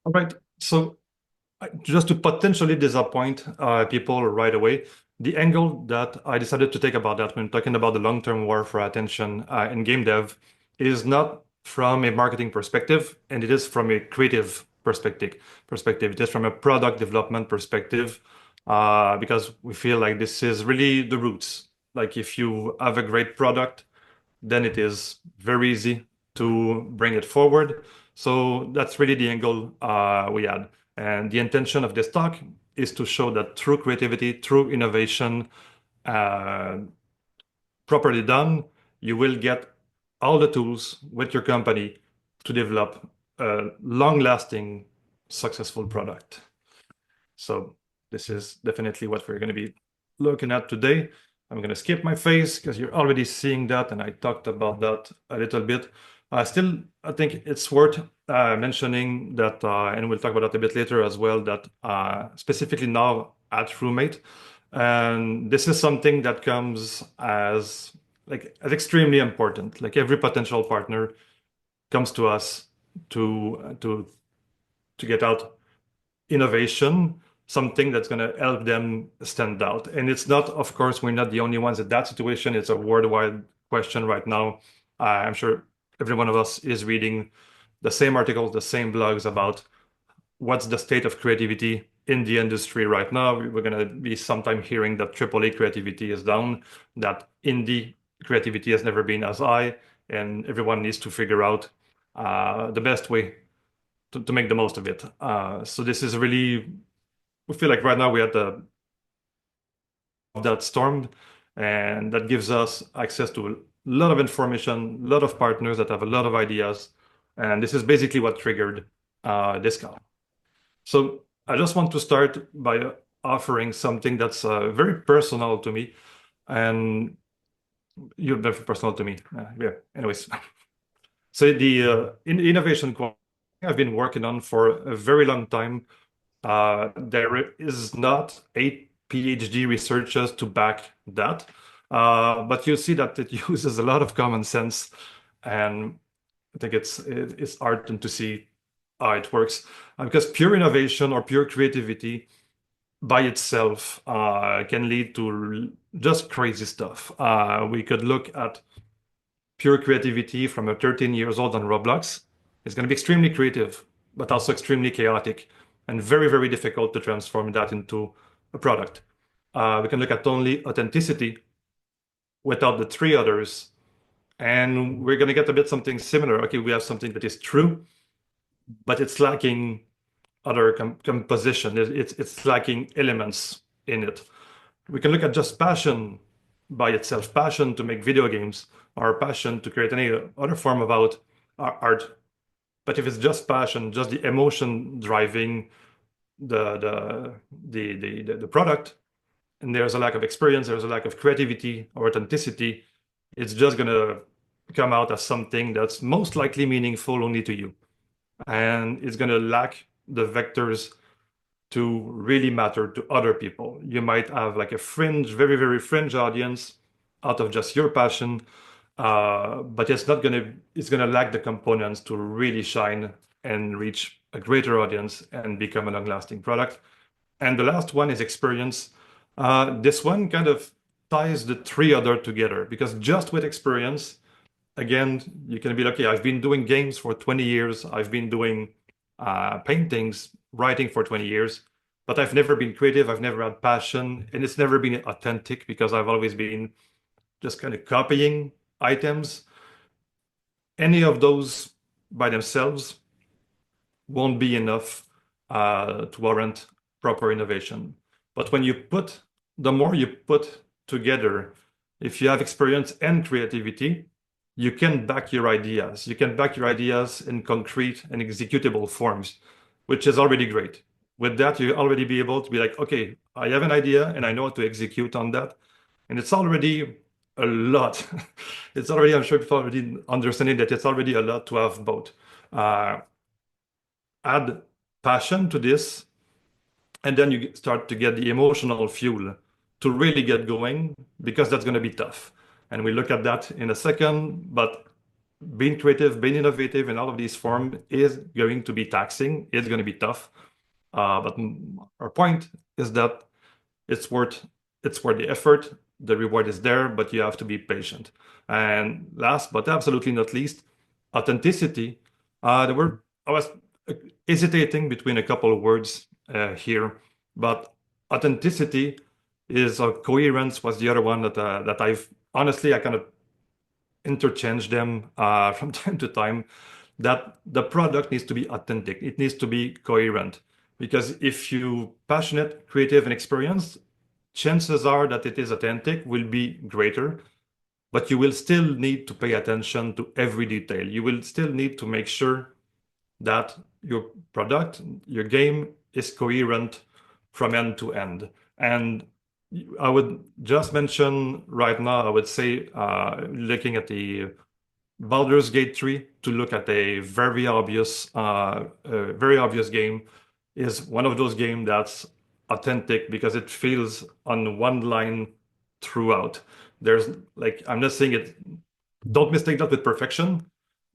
All right. So just to potentially disappoint people right away, the angle that I decided to take about that when talking about the long-term war for attention in game dev is not from a marketing perspective, and it is from a creative perspective. It is from a product development perspective, because we feel like this is really the roots. Like if you have a great product, then it is very easy to bring it forward. So that's really the angle we had. And the intention of this talk is to show that through creativity, through innovation, uh, properly done, you will get all the tools with your company to develop a long-lasting, successful product. So this is definitely what we're going to be looking at today. I'm going to skip my face because you're already seeing that, and I talked about that a little bit. Still, I think it's worth mentioning that, and we'll talk about that a bit later as well, that specifically now at Roommate, and this is something that comes as extremely important. Like every potential partner comes to us to get out innovation, something that's going to help them stand out. And it's not, of course, we're not the only ones in that situation. It's a worldwide question right now. I'm sure every one of us is reading the same articles, the same blogs about what's the state of creativity in the industry right now. We're going to be sometime hearing that AAA creativity is down, that indie creativity has never been as high, and everyone needs to figure out the best way to make the most of it. So this is really, we feel like right now we're at the of that storm, and that gives us access to a lot of information, a lot of partners that have a lot of ideas, and this is basically what triggered this call. So I just want to start by offering something that's very personal to me, and you're very personal to me. Yeah. Anyways, so the innovation I've been working on for a very long time. There is not a PhD researchers to back that, but you see that it uses a lot of common sense, and I think it's art to see how it works. Because pure innovation or pure creativity by itself can lead to just crazy stuff. We could look at pure creativity from a 13 years old on Roblox. It's going to be extremely creative, but also extremely chaotic and very, very difficult to transform that into a product. We can look at only authenticity without the three others, and we're going to get a bit something similar. Okay, we have something that is true, but it's lacking other composition. It's lacking elements in it. We can look at just passion by itself, passion to make video games, or passion to create any other form of art. But if it's just passion, just the emotion driving the product, and there's a lack of experience, there's a lack of creativity or authenticity, it's just gonna come out as something that's most likely meaningful only to you. And it's gonna lack the vectors to really matter to other people. You might have like a fringe, very, very fringe audience out of just your passion, but it's gonna lack the components to really shine and reach a greater audience and become a long-lasting product. And the last one is experience. This one kind of ties the three other together because just with experience, again, you can be lucky. I've been doing games for 20 years. I've been doing paintings, writing for 20 years, but I've never been creative. I've never had passion, and it's never been authentic because I've always been just kind of copying items. Any of those by themselves won't be enough to warrant proper innovation. But when you put, the more you put together, if you have experience and creativity, you can back your ideas. You can back your ideas in concrete and executable forms, which is already great. With that, you already be able to be like, okay, I have an idea and I know how to execute on that. And it's already a lot. It's already, I'm sure people already understanding that it's already a lot to have both. Add passion to this, and then you start to get the emotional fuel to really get going because that's going to be tough. And we look at that in a second, but being creative, being innovative in all of these forms is going to be taxing. It's going to be tough. But our point is that it's worth it's worth the effort. The reward is there, but you have to be patient. And last but absolutely not least, authenticity. I was hesitating between a couple of words here, but authenticity is coherence was the other one that I've honestly I kind of interchange them from time to time, that the product needs to be authentic. It needs to be coherent. Because if you passionate, creative, and experienced, chances are that it is authentic will be greater, but you will still need to pay attention to every detail. You will still need to make sure that your product, your game is coherent from end to end. And I would just mention right now, I would say, looking at the Baldur's Gate 3, to look at a very obvious game, is one of those games that's authentic because it feels on one line throughout. There's like, I'm not saying it, don't mistake that with perfection,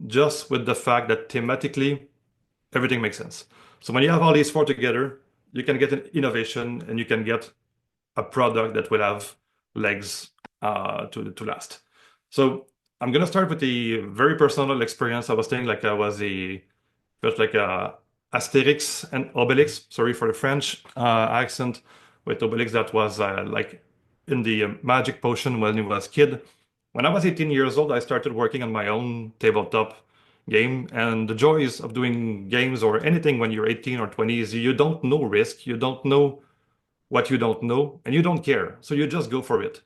just with the fact that thematically everything makes sense. So when you have all these four together, you can get an innovation and you can get a product that will have legs to last. So I'm gonna start with the very personal experience. I was saying like I was a felt like a Asterix and Obelix. Sorry for the French accent with Obelix. That was like in the magic potion when he was kid. When I was 18 years old, I started working on my own tabletop game. And the joys of doing games or anything when you're 18 or 20 is you don't know risk, you don't know what you don't know, and you don't care. So you just go for it.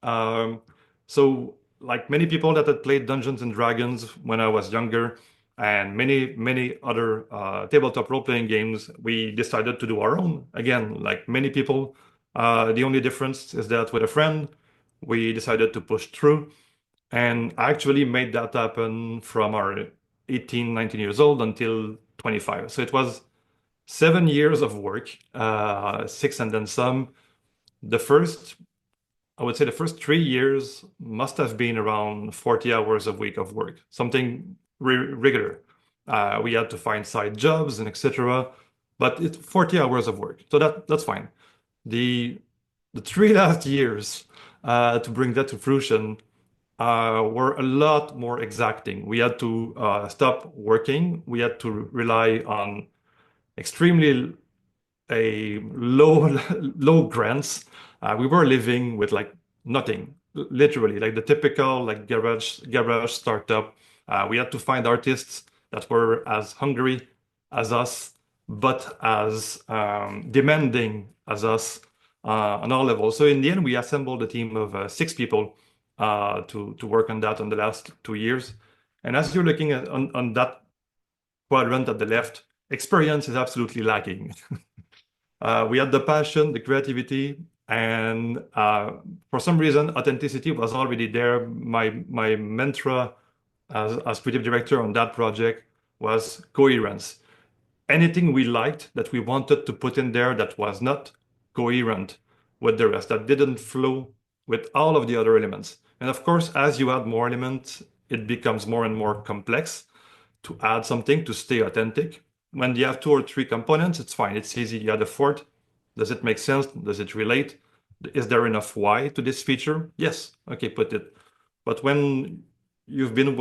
Um, so, like many people that had played Dungeons and Dragons when I was younger, and many other tabletop role-playing games, we decided to do our own. Again, like many people, the only difference is that with a friend, we decided to push through, and I actually made that happen from our 18, 19 years old until 25. So it was 7 years of work, six and then some. The first, I would say the first 3 years must have been around 40 hours a week of work, something regular. We had to find side jobs and etc. But it's 40 hours of work, so that's fine. The the three last years to bring that to fruition were a lot more exacting. We had to stop working. We had to rely on extremely a low grants. We were living with like nothing, literally, like the typical like garage startup. We had to find artists that were as hungry as us, but as demanding as us on all levels. So in the end, we assembled a team of 6 people to work on that on the last 2 years. And as you're looking at on that quadrant at the left, experience is absolutely lacking. We had the passion, the creativity, and for some reason, authenticity was already there. My mantra as creative director on that project was coherence. Anything we liked that we wanted to put in there that was not coherent with the rest, that didn't flow with all of the other elements. And of course, as you add more elements, it becomes more and more complex to add something to stay authentic. When you have two or three components, it's fine. It's easy. You add a fourth. Does it make sense? Does it relate? Is there enough why to this feature? Yes. Okay, put it. But when you've been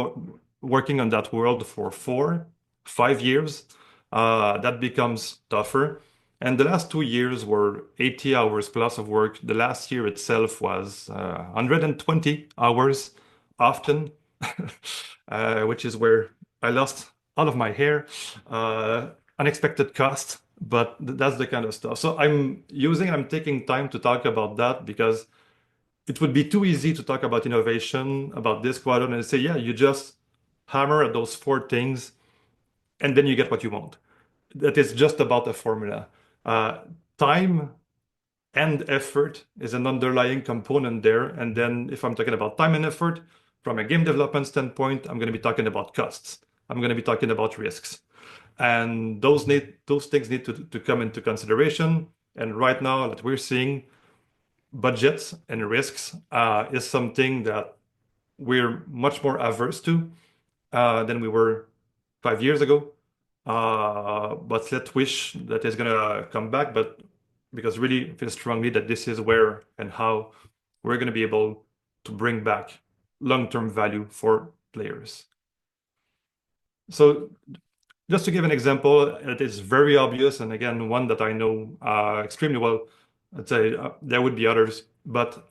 working on that world for 4, 5 years, that becomes tougher. And the last 2 years were 80 hours plus of work. The last year itself was 120 hours often, which is where I lost all of my hair, unexpected cost, but that's the kind of stuff. So I'm taking time to talk about that because it would be too easy to talk about innovation, about this quadrant, and say, yeah, you just hammer at those four things and then you get what you want. That is just about a formula. Uh, Time and effort is an underlying component there. And then if I'm talking about time and effort, from a game development standpoint, I'm going to be talking about costs. I'm going to be talking about risks. And those things need to come into consideration. And right now that we're seeing budgets and risks is something that we're much more averse to. than we were 5 years ago. But let's wish that it's gonna come back. But because really feel strongly that this is where and how we're gonna be able to bring back long-term value for players. So just to give an example, it is very obvious, and again, one that I know extremely well. I'd say there would be others, but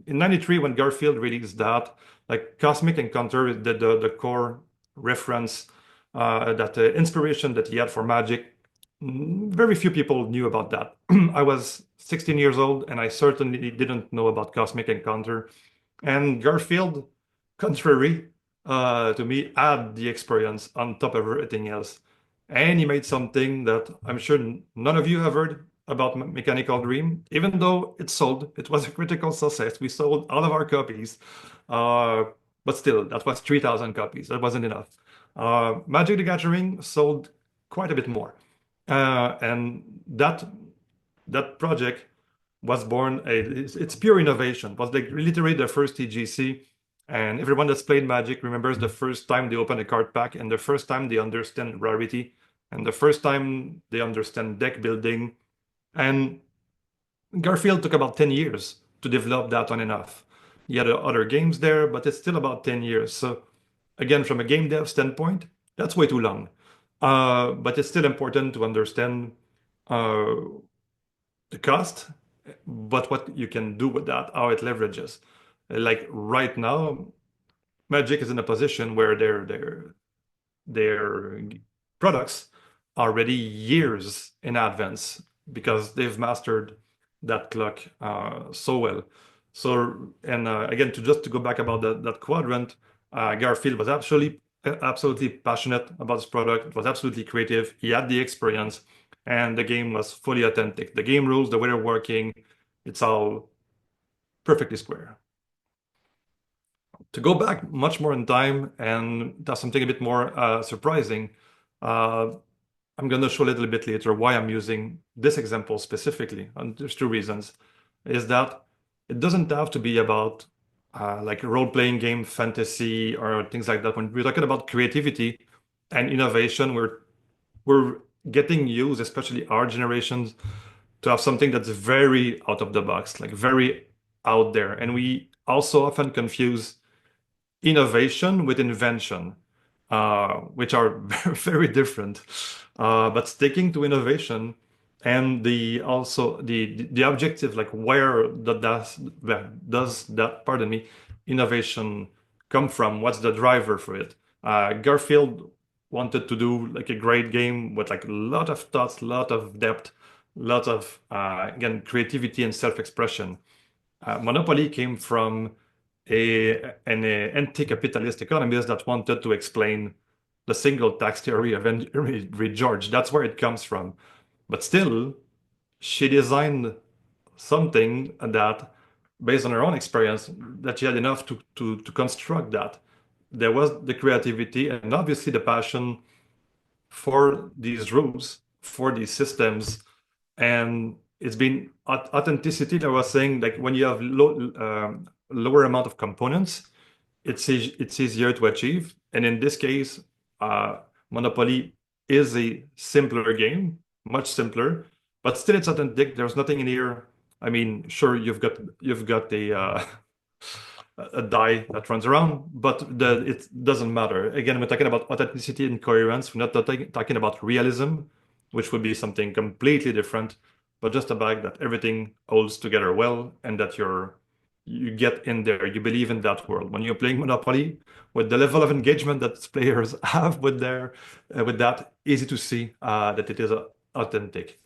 in '93, when Garfield released that, like Cosmic Encounter, the core reference, that inspiration that he had for Magic, very few people knew about that. I was 16 years old, and I certainly didn't know about Cosmic Encounter. And Garfield, contrary to me, add the experience on top of everything else. And he made something that I'm sure none of you have heard about Mechanical Dream, even though it sold. It was a critical success. We sold all of our copies. Uh, but still, that was 3,000 copies. That wasn't enough. Magic the Gathering sold quite a bit more. And that project was born, it's pure innovation. It was like literally the first TGC. And everyone that's played Magic remembers the first time they open a card pack and the first time they understand rarity and the first time they understand deck building. And Garfield took about 10 years to develop that on enough. He had other games there, but it's still about 10 years. So again, from a game dev standpoint, that's way too long. But it's still important to understand uh, the cost, but what you can do with that, how it leverages. Like right now, Magic is in a position where their products are ready years in advance because they've mastered that clock so well. So, and again, to go back about that quadrant, Garfield was absolutely passionate about his product. It was absolutely creative. He had the experience, and the game was fully authentic. The game rules, the way they're working, it's all perfectly square. To go back much more in time and that's something a bit more surprising, uh, I'm going to show a little bit later why I'm using this example specifically. And there's two reasons. Is that it doesn't have to be about like role-playing game fantasy or things like that. When we're talking about creativity and innovation, we're getting used, especially our generations, to have something that's very out of the box, like very out there. And we also often confuse innovation with invention, which are very different. But sticking to innovation and the objective, like where does that, pardon me, innovation come from? What's the driver for it? Garfield wanted to do like a great game with like a lot of thoughts, a lot of depth, a lot of again creativity and self-expression. Monopoly came from an anti-capitalist economist that wanted to explain the single tax theory of Henry George. That's where it comes from. But still, she designed something that, based on her own experience, that she had enough to construct that. There was the creativity and obviously the passion for these rules, for these systems, and it's been authenticity that I was saying, like when you have lower amount of components, it's easier to achieve. And in this case, uh, Monopoly is a simpler game, much simpler, but still it's authentic. There's nothing in here. I mean, sure, you've got a die that runs around, but it doesn't matter. Again, we're talking about authenticity and coherence. We're not talking about realism, which would be something completely different, but just the fact that everything holds together well and that you get in there, you believe in that world. When you're playing Monopoly, with the level of engagement that players have with that, easy to see that it is authentic.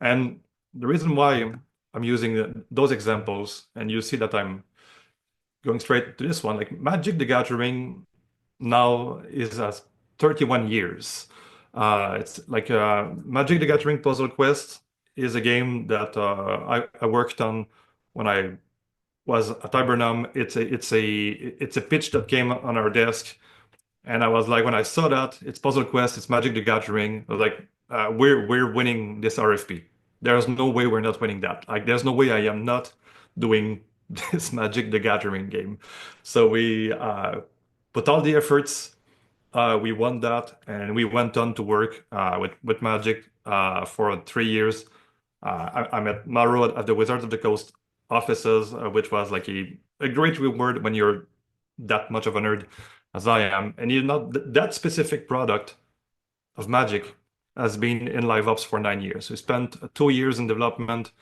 And the reason why I'm using those examples, and you see that I'm going straight to this one, like Magic the Gathering now is at 31 years. It's like Magic the Gathering Puzzle Quest is a game that I worked on when I was at Hibernum. It's a pitch that came on our desk, and I was like, when I saw that it's Puzzle Quest, it's Magic the Gathering, I was like, we're winning this RFP. There's no way we're not winning that. Like, there's no way I am not doing this Magic the Gathering game. So we put all the efforts. We won that, and we went on to work with Magic for 3 years. I'm at Maru at the Wizards of the Coast offices, which was like a great reward when you're that much of a nerd as I am. And you know, that specific product of Magic has been in live ops for 9 years. We spent 2 years in development,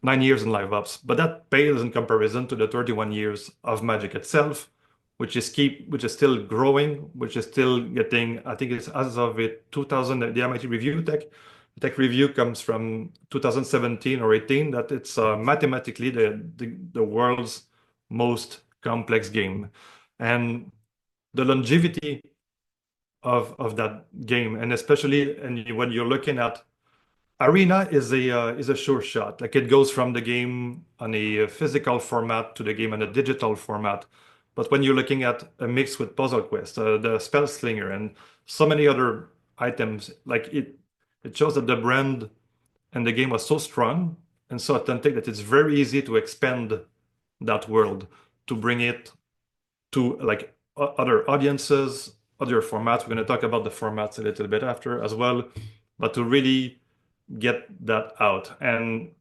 9 years in live ops, but that pales in comparison to the 31 years of Magic itself, which is still growing, which is still getting, I think it's as of it 2000, the MIT Review Tech Review comes from 2017 or 18, that it's mathematically the world's most complex game. And the longevity of that game, and especially and when you're looking at Arena is a sure shot. Like it goes from the game on a physical format to the game on a digital format. But when you're looking at a mix with Puzzle Quest, the Spell Slinger, and so many other items, it shows that the brand and the game was so strong and so authentic that it's very easy to expand that world, to bring it to like other audiences, other formats. We're going to talk about the formats a little bit after as well, but to really get that out. And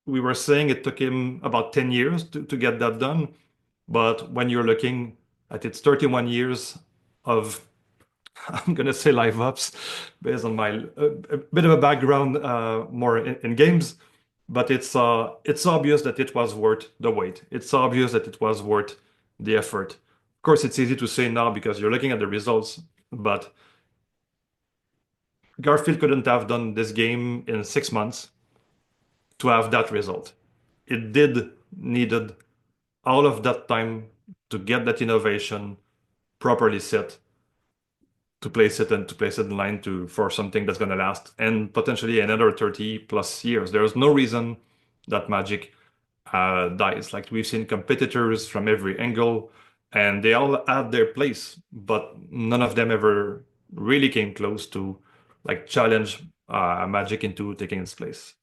we were saying it took him about 10 years to get that done. But when you're looking at its 31 years of, I'm going to say live ops based on my a bit of a background more in games, but it's obvious that it was worth the wait. It's obvious that it was worth the effort. Of course, it's easy to say now because you're looking at the results, but Garfield couldn't have done this game in 6 months to have that result. It did needed all of that time to get that innovation properly set, to place it and to place it in line to for something that's going to last and potentially another 30 plus years. There's no reason that Magic dies. Like we've seen competitors from every angle, and they all had their place, but none of them ever really came close to like challenge Magic into taking its place.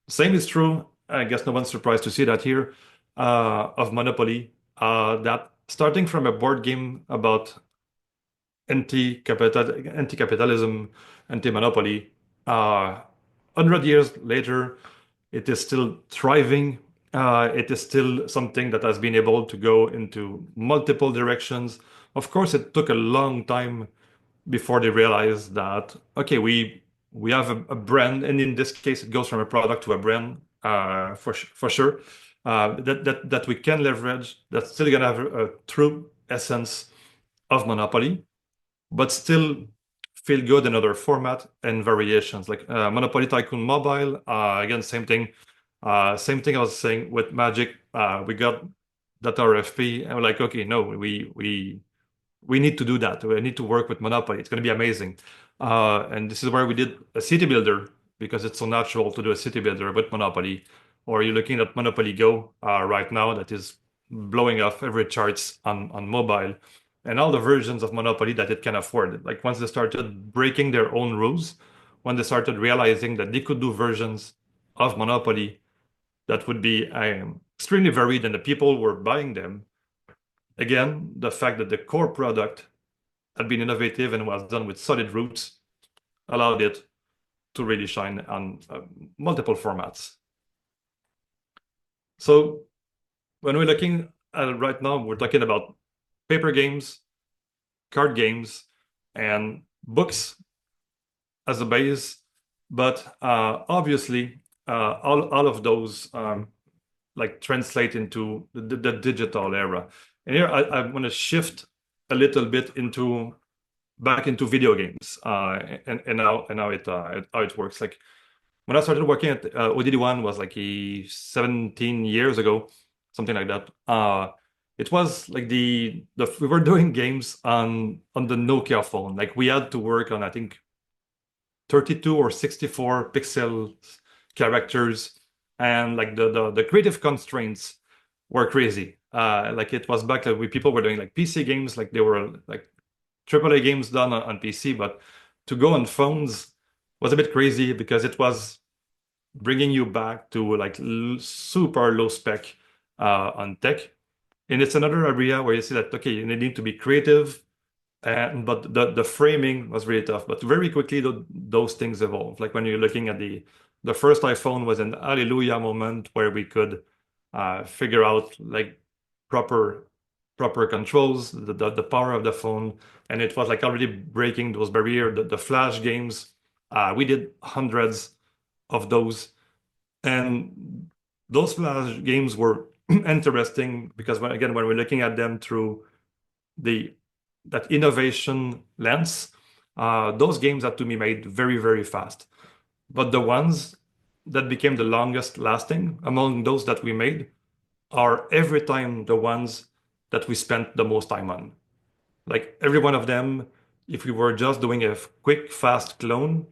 Same is true. I guess no one's surprised to see that here of Monopoly. That starting from a board game about anti-capitalism, anti-monopoly, 100 years later, it is still thriving. It is still something that has been able to go into multiple directions. Of course, it took a long time before they realized that, okay, we have a brand, and in this case, it goes from a product to a brand for sure. That we can leverage. That's still gonna have a true essence of Monopoly, but still feel good in other format and variations, like Monopoly Tycoon Mobile. Again, same thing. Same thing I was saying with Magic. We got that RFP, and we're like, okay, no, we need to do that. We need to work with Monopoly. It's going to be amazing. And this is where we did a city builder because it's so natural to do a city builder with Monopoly. Or you're looking at Monopoly Go right now that is blowing off every charts on mobile, and all the versions of Monopoly that it can afford. Like once they started breaking their own rules, when they started realizing that they could do versions of Monopoly that would be extremely varied and the people were buying them. Again, the fact that the core product had been innovative and was done with solid roots allowed it to really shine on multiple formats. So when we're looking at it right now, we're talking about paper games, card games, and books as a base. But obviously, all of those like translate into the digital era. And here I want to shift a little bit into back into video games and how it works. Like when I started working at ODD1 was like 17 years ago, something like that. It was like we were doing games on the Nokia phone. Like we had to work on I think 32 or 64 pixel characters, and like the creative constraints were crazy. Like it was back when people were doing like PC games, like they were like AAA games done on PC, but to go on phones was a bit crazy because it was bringing you back to like super low spec on tech. And it's another area where you see that, okay, you need to be creative And but the framing was really tough. But very quickly those things evolved. Like when you're looking at the first iPhone was an hallelujah moment where we could figure out like proper proper controls, the power of the phone, and it was like already breaking those barriers. The Flash games, we did hundreds of those, and those Flash games were interesting because again, when we're looking at them through the that innovation lens, those games had to be made very, very fast. But the ones that became the longest lasting among those that we made are every time the ones that we spent the most time on. Like every one of them, if we were just doing a quick, fast clone,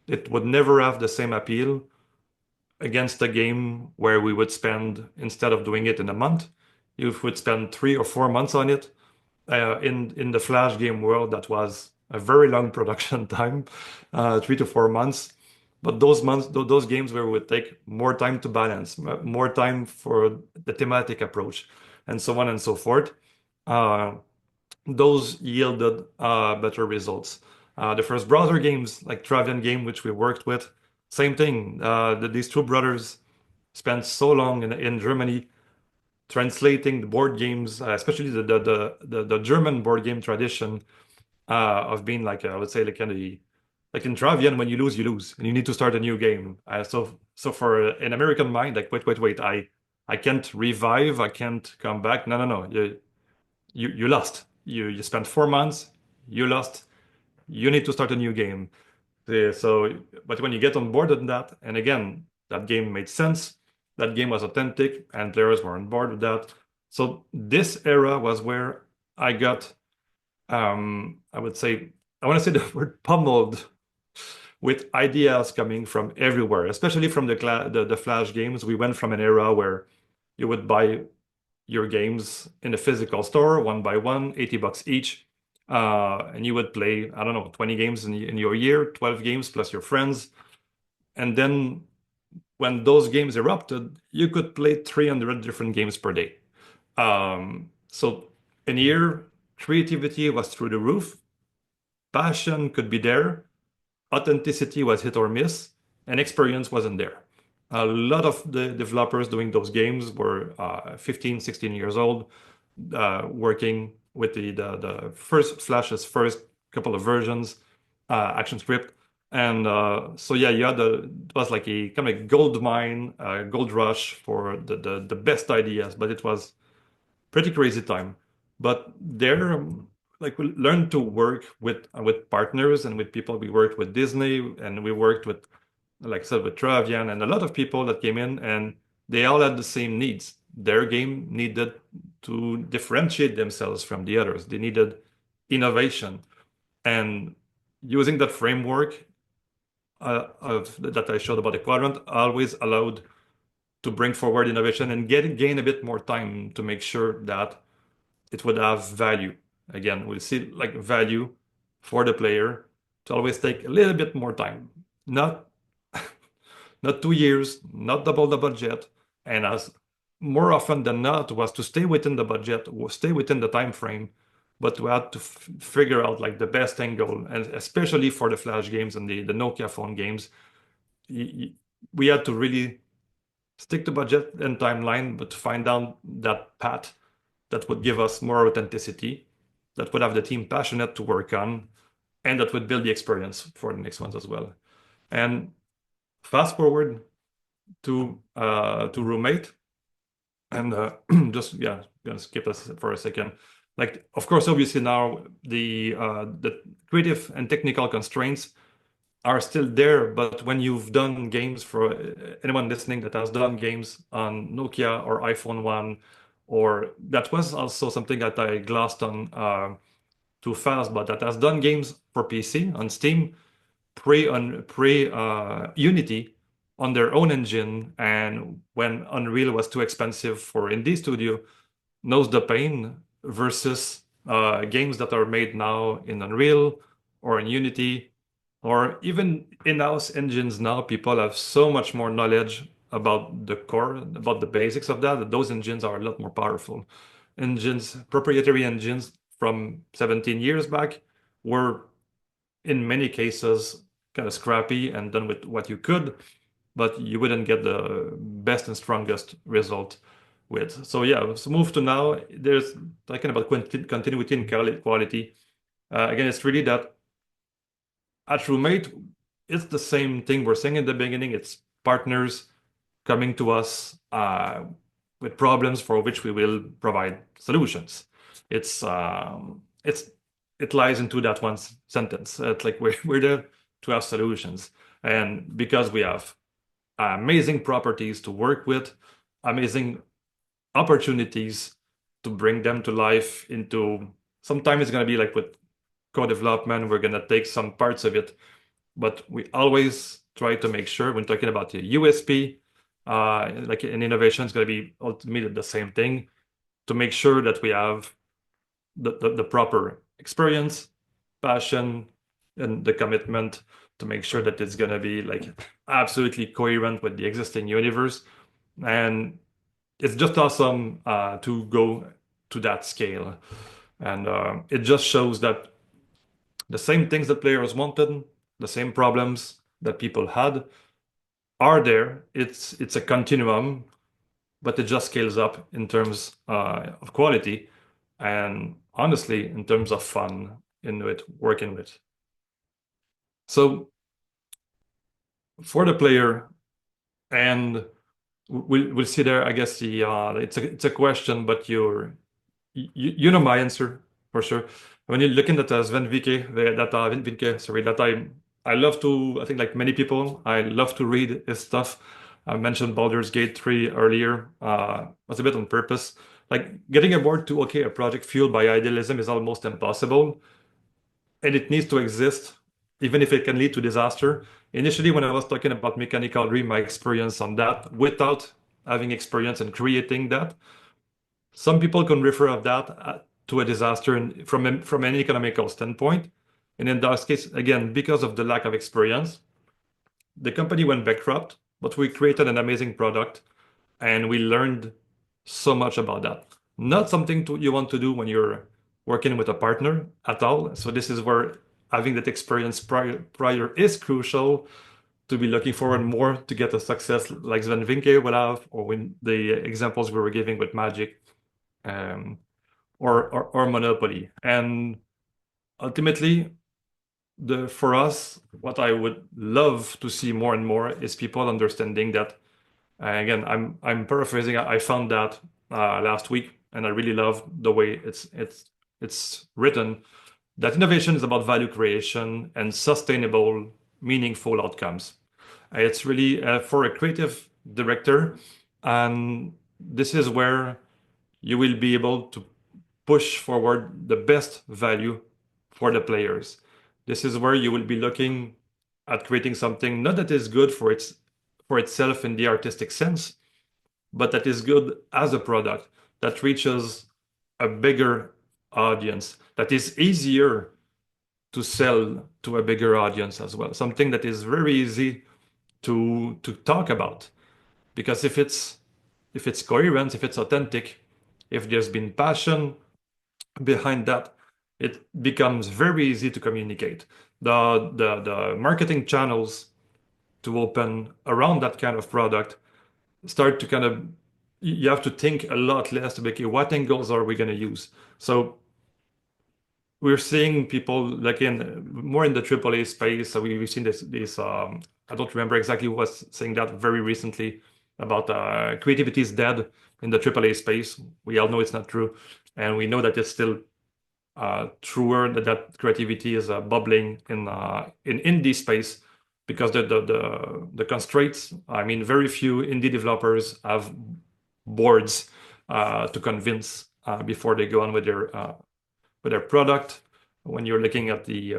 it would never have the same appeal against a game where we would spend, instead of doing it in a month, you would spend 3 or 4 months on it. In the Flash game world, that was a very long production time, 3 to 4 months. But those months, those games where we would take more time to balance, more time for the thematic approach, and so on and so forth. Uh, those yielded better results. The first browser games, like Travian game, which we worked with, same thing. These two brothers spent so long in Germany translating the board games, especially the German board game tradition of being like let's say like kind of like in Travian, when you lose, and you need to start a new game. So for an American mind, like wait, I can't revive, I can't come back. No, you lost. You spent 4 months, you lost. You need to start a new game. So, but when you get on board with that, and again, that game made sense, that game was authentic, and players were on board with that. So this era was where I got, I would say, I want to say the word pummeled with ideas coming from everywhere, especially from the Flash games. We went from an era where you would buy your games in a physical store one by one, $80 each. And you would play, I don't know, 20 games in your year, 12 games plus your friends. And then when those games erupted, you could play 300 different games per day. So in a year, creativity was through the roof, passion could be there, authenticity was hit or miss, and experience wasn't there. A lot of the developers doing those games were 15, 16 years old, working with the first Flash's first couple of versions, ActionScript. And so yeah, it was like a kind of gold mine, gold rush for the best ideas, but it was pretty crazy time. But there, like we learned to work with partners and with people. We worked with Disney and we worked with, like I said, with Travian and a lot of people that came in and they all had the same needs. Their game needed to differentiate themselves from the others. They needed innovation. And using that framework that I showed about the quadrant always allowed to bring forward innovation and gain a bit more time to make sure that it would have value. Again, we'll see like value for the player to always take a little bit more time, not 2 years, not double the budget, and as more often than not was to stay within the budget, or stay within the time frame, but to have to figure out like the best angle, and especially for the Flash games and the Nokia phone games, we had to really stick to budget and timeline, but to find out that path that would give us more authenticity, that would have the team passionate to work on, and that would build the experience for the next ones as well. And fast forward to roommate, and just yeah, gonna skip us for a second. Like, of course, obviously now the creative and technical constraints are still there, but when you've done games, for anyone listening that has done games on Nokia or iPhone 1, or that was also something that I glossed on too fast, but that has done games for PC on Steam, pre Unity on their own engine, and when Unreal was too expensive for indie studio, knows the pain versus games that are made now in Unreal or in Unity or even in-house engines. Now people have so much more knowledge about the core, about the basics of that those engines are a lot more powerful. Engines, proprietary engines from 17 years back were in many cases kind of scrappy and done with what you could, but you wouldn't get the best and strongest result with. So yeah, so move to now. There's talking about continuity and quality. Again, it's really that at Roommate, it's the same thing we're saying in the beginning. It's partners coming to us with problems for which we will provide solutions. It's it lies into that one sentence. It's like we're there to have solutions, and because we have amazing properties to work with, amazing opportunities to bring them to life into sometimes it's going to be like with co-development, we're going to take some parts of it, but we always try to make sure when talking about the USP, like an innovation is going to be ultimately the same thing to make sure that we have the proper experience, passion, and the commitment to make sure that it's going to be like absolutely coherent with the existing universe. And it's just awesome to go to that scale. And it just shows that the same things that players wanted, the same problems that people had are there. It's a continuum, but it just scales up in terms of quality and honestly in terms of fun in it working with. So for the player, and we'll see there. I guess the it's a question, but you know my answer for sure. When you're looking at Sven Vique, sorry, that I love to. I think like many people, I love to read his stuff. I mentioned Baldur's Gate 3 earlier. Was a bit on purpose. Like getting aboard to okay, a project fueled by idealism is almost impossible, and it needs to exist, even if it can lead to disaster. Initially, when I was talking about Mechanical Dream, my experience on that, without having experience in creating that, some people can refer of that to a disaster from an economical standpoint. And in that case, again, because of the lack of experience, the company went bankrupt, but we created an amazing product and we learned so much about that. Not something you want to do when you're working with a partner at all. So this is where having that experience prior is crucial to be looking forward more to get a success like Sven Vincke will have, or when the examples we were giving with Magic um, or Monopoly. And ultimately, for us, what I would love to see more and more is people understanding that. Again, I'm paraphrasing. I found that last week, and I really love the way it's written. That innovation is about value creation and sustainable, meaningful outcomes. It's really for a creative director, and this is where you will be able to push forward the best value for the players. This is where you will be looking at creating something not that is good for itself in the artistic sense, but that is good as a product that reaches a bigger audience, that is easier to sell to a bigger audience as well. Something that is very easy to talk about. Because if it's coherent, if it's authentic, if there's been passion behind that, it becomes very easy to communicate. The marketing channels to open around that kind of product start to kind of you have to think a lot less to be okay, what angles are we going to use? So we're seeing people like in more in the AAA space. So we've seen this I don't remember exactly who was saying that very recently about creativity is dead in the AAA space. We all know it's not true, and we know that it's still truer that creativity is bubbling in indie space because the constraints. I mean, very few indie developers have boards to convince before they go on with their product. When you're looking at the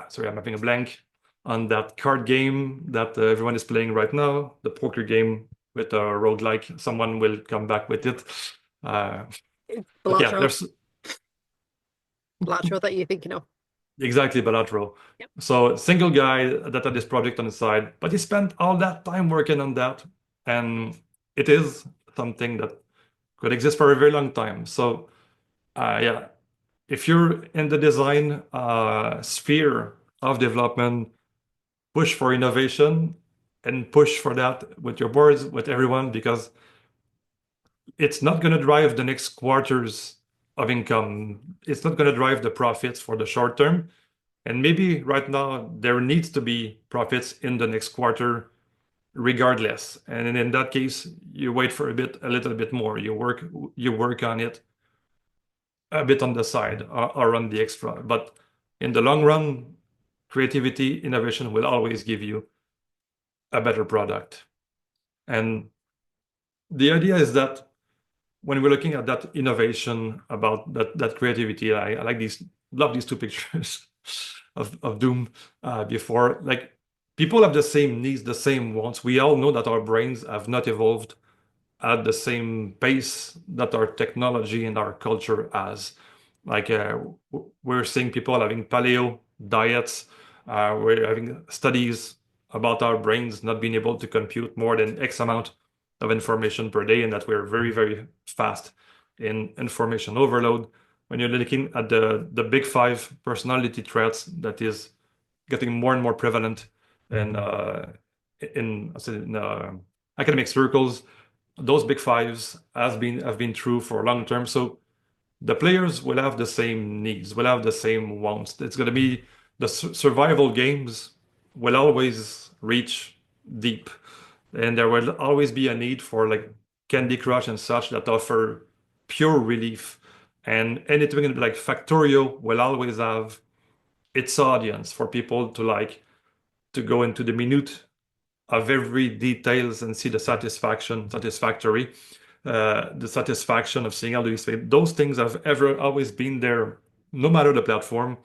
sorry, I'm having a blank on that card game that everyone is playing right now, the poker game with a roguelike. Someone will come back with it. But yeah, there's Blatro that you're thinking of. exactly bilateral. Yep. So single guy that had this project on the side, but he spent all that time working on that, and it is something that could exist for a very long time. So yeah, if you're in the design sphere of development, push for innovation and push for that with your boards, with everyone, because it's not going to drive the next quarters of income. It's not going to drive the profits for the short term. And maybe right now there needs to be profits in the next quarter regardless. And in that case, you wait for a little bit more. You work on it a bit on the side or on the extra. But in the long run, creativity, innovation will always give you a better product. And the idea is that when we're looking at that innovation about that creativity, I like love these two pictures of Doom before. Like people have the same needs, the same wants. We all know that our brains have not evolved at the same pace that our technology and our culture has. Like we're seeing people having paleo diets. We're having studies about our brains not being able to compute more than X amount of information per day, and that we're very, very fast in information overload. When you're looking at the big five personality traits that is getting more and more prevalent in academic circles, those big fives have been true for a long term. So the players will have the same needs, will have the same wants. It's going to be the survival games will always reach deep, and there will always be a need for like Candy Crush and such that offer pure relief. And anything like Factorio will always have its audience for people to like to go into the minute of every details and see the satisfactory, the satisfaction of seeing all these things. Those things have ever always been there, no matter the platform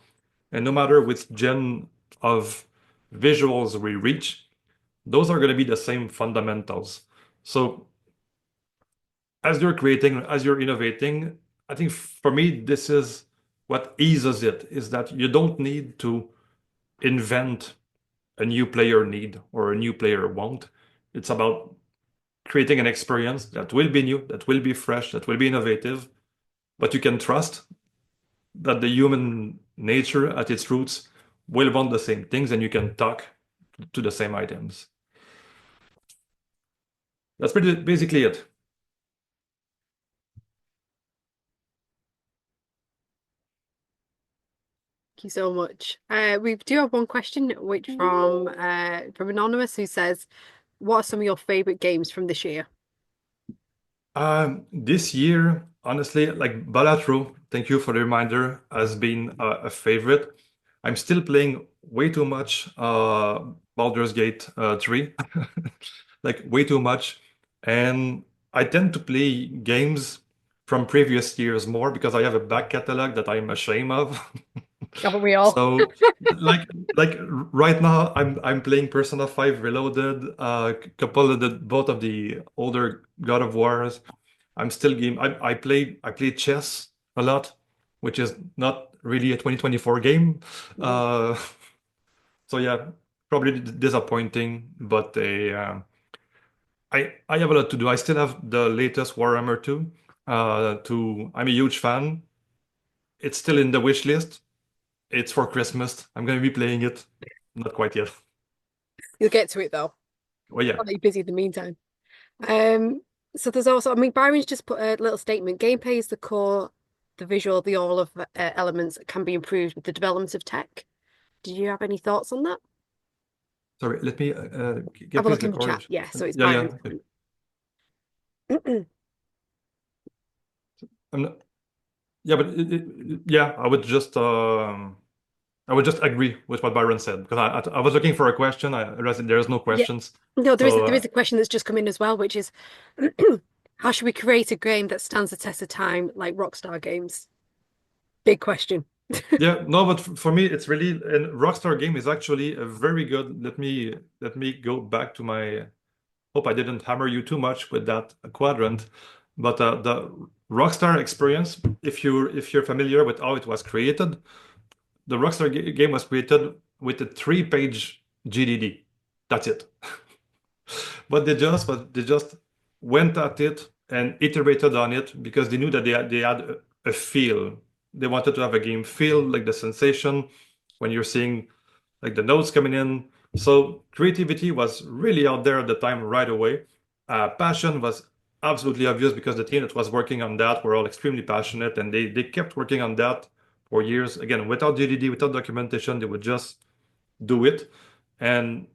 and no matter which gen of visuals we reach. Those are going to be the same fundamentals. So as you're creating, as you're innovating, I think for me, this is what eases it, is that you don't need to invent a new player need or a new player want. It's about creating an experience that will be new, that will be fresh, that will be innovative, but you can trust that the human nature at its roots will want the same things and you can talk to the same items. That's pretty basically it. Thank you so much. We do have one question, which from Anonymous, who says, "What are some of your favorite games from this year?" This year, honestly, like Balatro, thank you for the reminder, has been a favorite. I'm still playing way too much Baldur's Gate 3, like way too much. And I tend to play games from previous years more because I have a back catalog that I'm ashamed of. Haven't we all? So like right now I'm playing Persona 5 Reloaded, couple of both of the older God of Wars. I'm still game. I play chess a lot, which is not really a 2024 game. Uh, so yeah, probably disappointing, but I have a lot to do. I still have the latest Warhammer 2. I'm a huge fan. It's still in the wish list. It's for Christmas. I'm going to be playing it. Not quite yet. You'll get to it though. Well, yeah. Not that you're busy in the meantime. Um, so there's also, I mean, Byron's just put a little statement. Gameplay is the core, the visual, the all of elements can be improved with the development of tech. Do you have any thoughts on that? Sorry, let me Have get a please look in the the chat. courage. Yeah, so it's Yeah, yeah. Byron's Okay. comment. I'm not, yeah, but yeah, I would just agree with what Byron said because I was looking for a question. I realized there's no Yeah. questions. No, So there is a question that's just come in as well, which is how should we create a game that stands the test of time like Rockstar games? Big question. yeah, no, but for me, it's really and Rockstar game is actually a very good. Let me go back to my. Hope I didn't hammer you too much with that quadrant, but the Rockstar experience, if you're familiar with how it was created, the Rockstar game was created with a three-page GDD. That's it. But they just went at it and iterated on it because they knew that they had a feel They wanted to have a game feel, like the sensation when you're seeing like the notes coming in. So creativity was really out there at the time right away. Passion was absolutely obvious because the team that was working on that were all extremely passionate, and they kept working on that for years. Again, without GDD, without documentation, they would just do it. And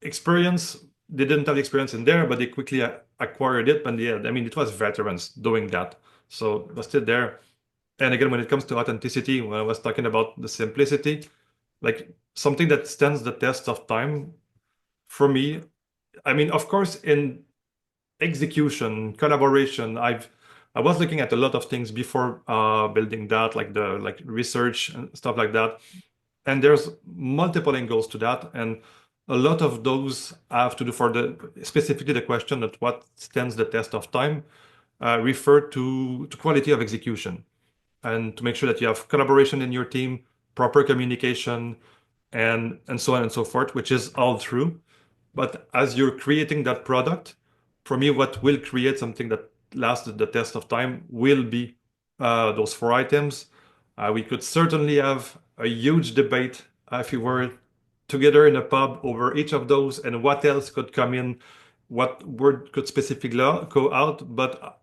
experience, they didn't have experience in there, but they quickly acquired it. And yeah, I mean, it was veterans doing that. So it was still there. And again, when it comes to authenticity, when I was talking about the simplicity, like something that stands the test of time for me, I mean, of course, in execution, collaboration, I was looking at a lot of things before building that, like the like research and stuff like that. And there's multiple angles to that, and a lot of those have to do for the specifically the question that what stands the test of time refer to quality of execution and to make sure that you have collaboration in your team, proper communication, and so on and so forth, which is all true. But as you're creating that product, for me, what will create something that lasts the test of time will be those four items. We could certainly have a huge debate if we were together in a pub over each of those and what else could come in, what word could specifically go out. But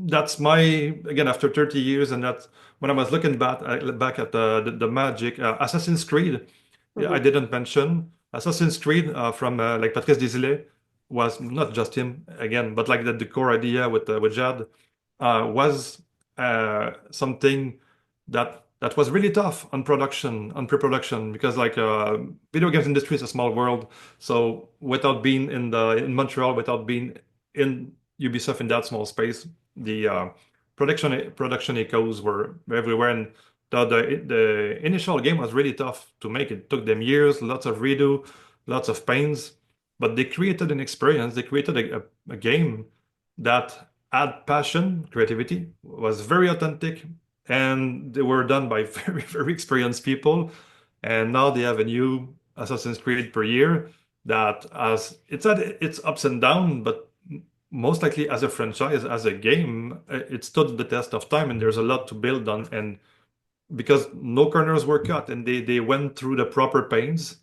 that's my, again, after 30 years, and that's when I was looking back at the magic. Assassin's Creed, yeah, I Hmm. didn't mention Assassin's Creed from like Patrice Desilets was not just him again, but like the core idea with Jad was something that was really tough on production, on pre-production, because like video games industry is a small world. So without being in Montreal, without being in Ubisoft in that small space, the production echoes were everywhere, and the initial game was really tough to make. It took them years, lots of redo, lots of pains, but they created an experience. They created a game that had passion, creativity, was very authentic, and they were done by very, very experienced people. And now they have a new Assassin's Creed per year that has it's had its ups and downs, but most likely as a franchise, as a game, it stood the test of time, and there's a lot to build on. And because no corners were cut, and they went through the proper pains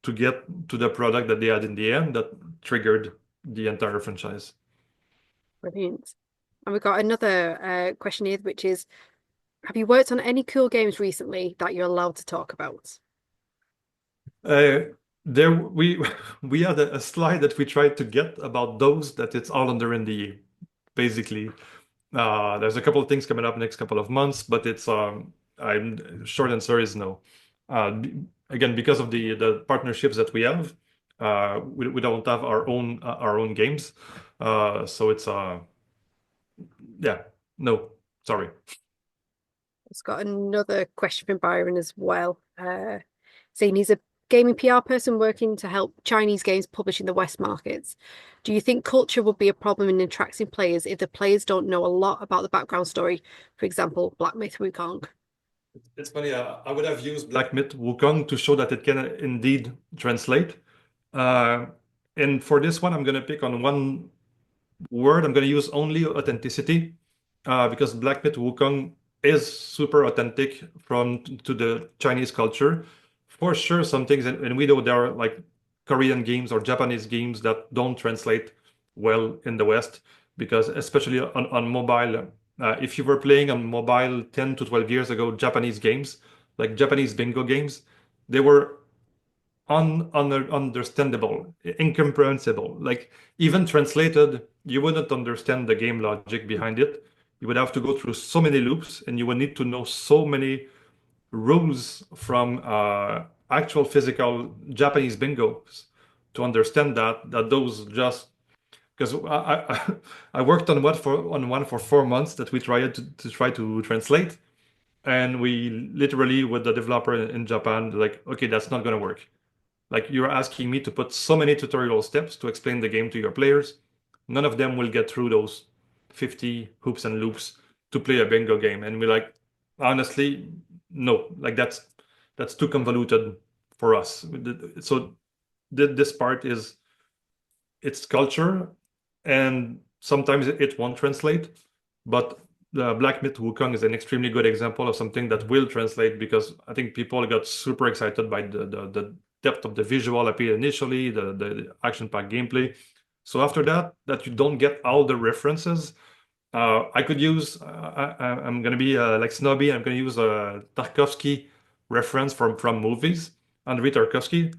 to get to the product that they had in the end that triggered the entire franchise. Brilliant. And we've got another question here, which is, have you worked on any cool games recently that you're allowed to talk about? Uh, there we we had a slide that we tried to get about those that it's all under NDA, basically. There's a couple of things coming up next couple of months, but it's I'm short answer is no. Again, because of the partnerships that we have, we don't have our own games, so it's yeah, no, sorry. It's got another question from Byron as well, saying he's a gaming PR person working to help Chinese games publish in the West markets. Do you think culture would be a problem in attracting players if the players don't know a lot about the background story? For example, Black Myth Wukong. It's funny. I would have used Black Myth Wukong to show that it can indeed translate. Uh, and for this one, I'm going to pick on one word. I'm going to use only authenticity because Black Myth Wukong is super authentic to the Chinese culture. For sure, some things, and we know there are like Korean games or Japanese games that don't translate well in the West because especially on mobile, if you were playing on mobile 10 to 12 years ago, Japanese games, like Japanese bingo games, they were understandable, incomprehensible. Like even translated, you wouldn't understand the game logic behind it. You would have to go through so many loops, and you would need to know so many rules from actual physical Japanese bingos to understand that those just because I worked on one for 4 months that we tried to try to translate, and we literally with the developer in Japan like, okay, that's not gonna work. Like you're asking me to put so many tutorial steps to explain the game to your players. None of them will get through those 50 hoops and loops to play a bingo game. And we're like, honestly, no, like that's too convoluted for us. So this part is it's culture, and sometimes it won't translate, but the Black Myth Wukong is an extremely good example of something that will translate because I think people got super excited by the depth of the visual appeal initially, the action-packed gameplay. So after that, that you don't get all the references, I could use. I'm gonna be like snobby. I'm gonna use a Tarkovsky reference from movies. Andrei Tarkovsky.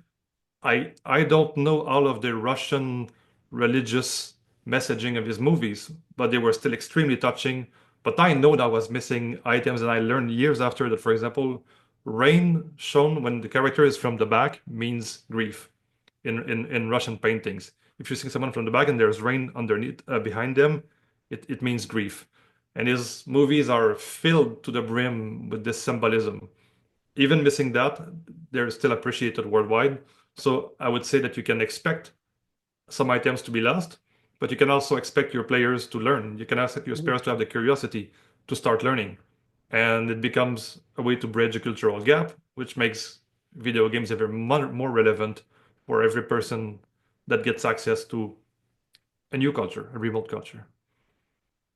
I don't know all of the Russian religious messaging of his movies, but they were still extremely touching. But I know that I was missing items, and I learned years after that, for example, rain shown when the character is from the back means grief in Russian paintings. If you see someone from the back and there's rain underneath behind them, it means grief. And his movies are filled to the brim with this symbolism. Even missing that, they're still appreciated worldwide. So I would say that you can expect some items to be lost, but you can also expect your players to learn. You can ask your players to have the curiosity to start learning. And it becomes a way to bridge a cultural gap, which makes video games ever more relevant for every person that gets access to a new culture, a remote culture.